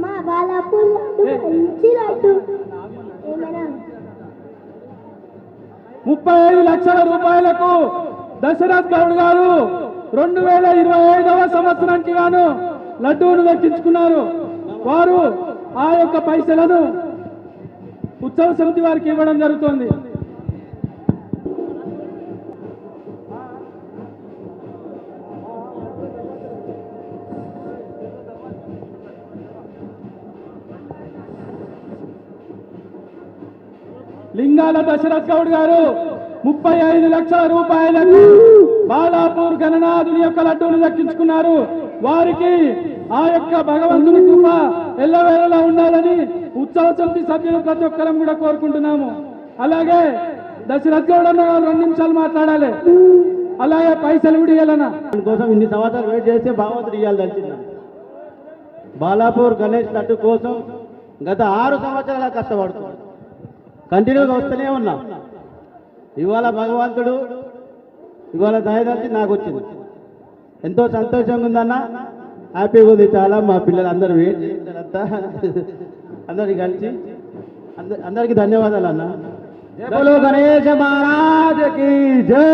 మా బాలాపూర్ లడ్డు మంచి లడ్డు. ఏమైనా 35 లక్షల రూపాయలకు దశరథ్ గౌడ్ గారు 2025వ సంవత్సరానికి గాను లడ్డూను దక్కించుకున్నారు. వారు ఆ యొక్క పైసలను ఉత్సవ సమితి వారికి ఇవ్వడం జరుగుతుంది. లింగాల దశరథ్ గౌడ్ గారు 35 లక్షల రూపాయలకు బాలాపూర్ గణనాథుని యొక్క లడ్డూను దక్కించుకున్నారు. వారికి ఆ యొక్క భగవంతుని కృప ఎల్లవేళలా ఉండాలని ఉత్సవ సమితి సభ్యులు ప్రతి ఒక్కరం కూడా కోరుకుంటున్నాము. అలాగే దశరథ్ గౌడ్ అన్న 2 నిమిషాలు మాట్లాడాలి. అలాగే పైసలు కూడా ఇవ్వాలన్నా కోసం ఇన్ని సంవత్సరాలు వెయిట్ చేస్తే భగవంతుడు ఇవ్వాలి తెలిసింది. బాలాపూర్ గణేష్ లడ్డు కోసం గత 6 సంవత్సరాల కష్టపడుతున్నాడు. కంటిన్యూగా వస్తూనే ఉన్నా. ఇవాళ భగవంతుడు ఇవాళ దయదలిచి నాకు వచ్చింది. ఎంతో సంతోషంగా ఉందన్న, హ్యాపీగా ఉంది చాలా. మా పిల్లలు అందరూ వెయిట్ చేస్తారంతా అందరికి కలిసి అందరికీ ధన్యవాదాలు అన్న. గణేశ మహారాజ్ కి జై.